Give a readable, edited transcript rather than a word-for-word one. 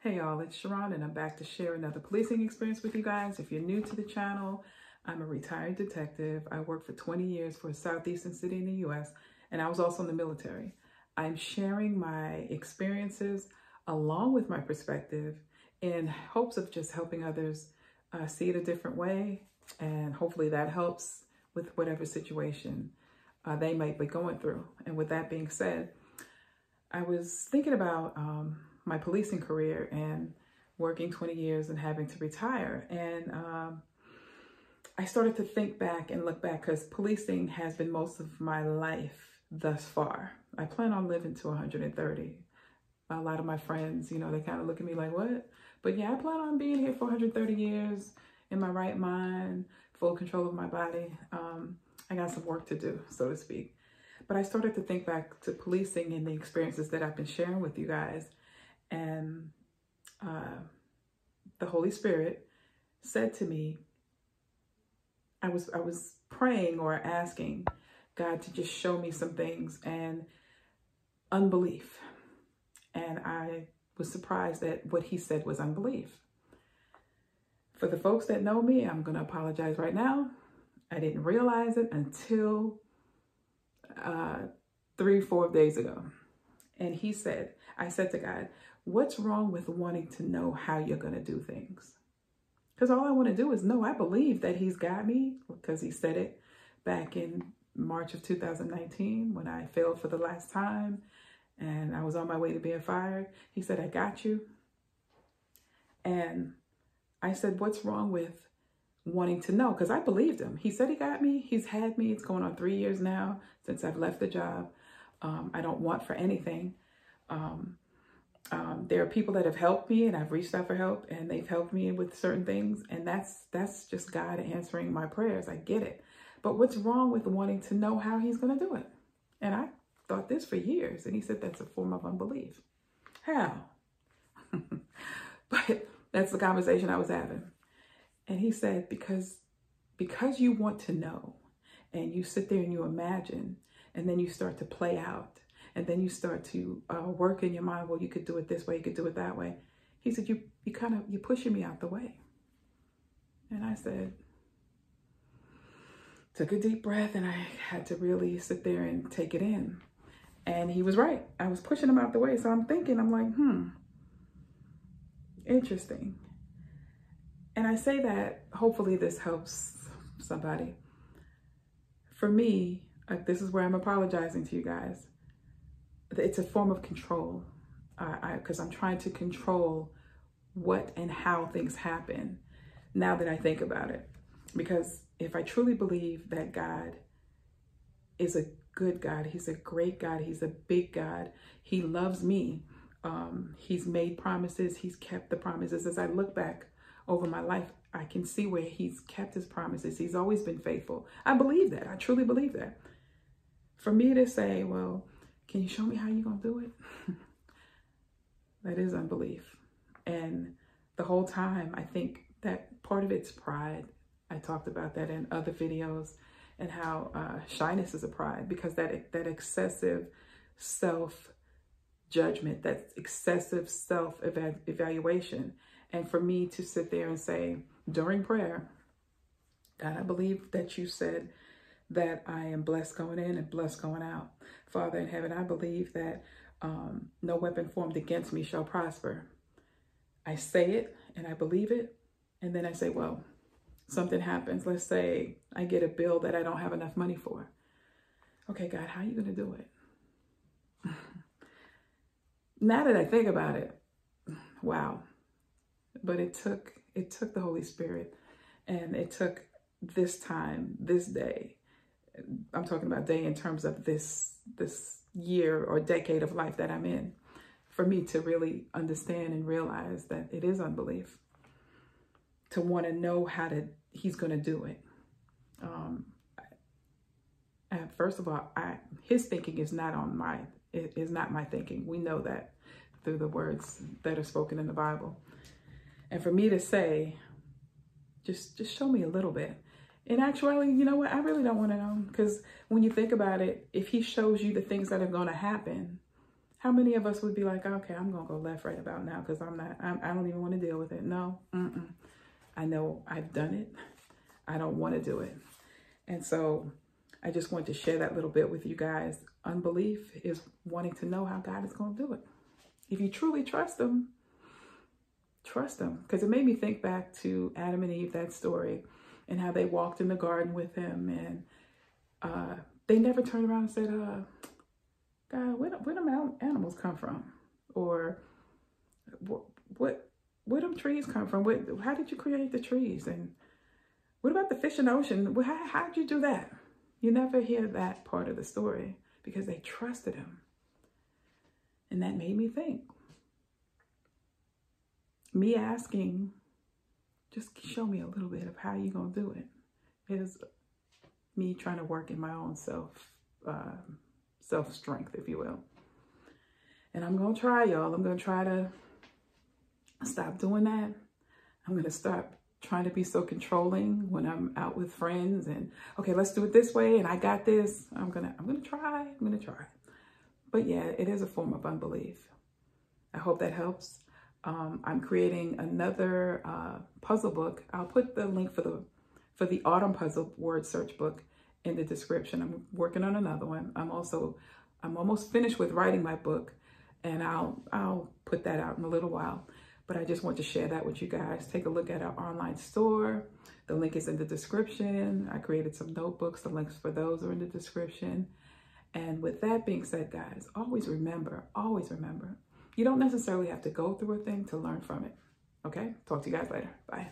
Hey y'all, it's Sharon and I'm back to share another policing experience with you guys. If you're new to the channel, I'm a retired detective. I worked for 20 years for a southeastern city in the US, and I was also in the military. I'm sharing my experiences along with my perspective in hopes of just helping others see it a different way, and hopefully that helps with whatever situation they might be going through. And with that being said, I was thinking about my policing career and working 20 years and having to retire. And I started to think back and look back because policing has been most of my life thus far. I plan on living to 130. A lot of my friends, they kind of look at me like, what? But yeah, I plan on being here for 130 years in my right mind, full control of my body. I got some work to do, so to speak. But I started to think back to policing and the experiences that I've been sharing with you guys. And the Holy Spirit said to me, I was praying or asking God to just show me some things, and unbelief. And I was surprised that what he said was unbelief. For the folks that know me, I'm going to apologize right now. I didn't realize it until 3-4 days ago. And I said to God, what's wrong with wanting to know how you're going to do things? Because all I want to do is know. I believe that he's got me, because he said it back in March of 2019 when I failed for the last time and I was on my way to being fired. He said, I got you. And I said, what's wrong with wanting to know? Because I believed him. He said he got me. He's had me. It's going on 3 years now since I've left the job. I don't want for anything. There are people that have helped me, and I've reached out for help, and they've helped me with certain things. And that's just God answering my prayers. I get it. But what's wrong with wanting to know how he's going to do it? And I thought this for years. And he said, that's a form of unbelief. How? But that's the conversation I was having. And he said, because you want to know, and you sit there and you imagine, and then you start to play out, and then you start to work in your mind, well, you could do it this way, you could do it that way. He said, you're pushing me out the way. And I said, took a deep breath, and I had to really sit there and take it in. And he was right. I was pushing him out the way. So I'm like, interesting. And I say that, hopefully this helps somebody. For me, this is where I'm apologizing to you guys. It's a form of control, because I'm trying to control what and how things happen now that I think about it. Because if I truly believe that God is a good God, he's a great God, he's a big God, he loves me, he's made promises, he's kept the promises. As I look back over my life, I can see where he's kept his promises. He's always been faithful. I believe that. I truly believe that. For me to say, well, can you show me how you're going to do it? That is unbelief. And the whole time, I think that part of it's pride. I talked about that in other videos, and how shyness is a pride, because that excessive self-judgment, that excessive self-evaluation. And for me to sit there and say during prayer, God, I believe that you said that I am blessed going in and blessed going out. Father in heaven, I believe that no weapon formed against me shall prosper. I say it and I believe it. And then I say, well, something happens. Let's say I get a bill that I don't have enough money for. Okay, God, how are you going to do it? Now that I think about it, wow. But it took the Holy Spirit, and it took this time, this day. I'm talking about day in terms of this year or decade of life that I'm in, for me to really understand and realize that it is unbelief, to want to know how he's going to do it. First of all, his thinking is not my thinking. We know that through the words that are spoken in the Bible. And for me to say, just show me a little bit. In actuality, you know what? I really don't want to know, because when you think about it, if he shows you the things that are going to happen, How many of us would be like, okay, I'm going to go left right about now because I don't even want to deal with it. No, I know I've done it. I don't want to do it. And so I just want to share that little bit with you guys. Unbelief is wanting to know how God is going to do it. If you truly trust him, trust him. Because it made me think back to Adam and Eve, that story, and how they walked in the garden with him. And they never turned around and said, God, where do animals come from? Or where do trees come from? How did you create the trees? And what about the fish in the ocean? How did you do that? You never hear that part of the story because they trusted him. And that made me think. Me asking, just show me a little bit of how you're going to do it. Is me trying to work in my own self-strength, if you will. And I'm going to try, y'all. I'm going to try to stop doing that. I'm going to stop trying to be so controlling when I'm out with friends and, okay, let's do it this way. And I got this. I'm going to try. But yeah, it is a form of unbelief. I hope that helps. I'm creating another puzzle book. I'll put the link for the autumn puzzle word search book in the description. I'm working on another one. I'm almost finished with writing my book, and I'll put that out in a little while. But I just want to share that with you guys. Take a look at our online store. The link is in the description. I created some notebooks. The links for those are in the description. And with that being said, guys, always remember, you don't necessarily have to go through a thing to learn from it. Okay? Talk to you guys later. Bye.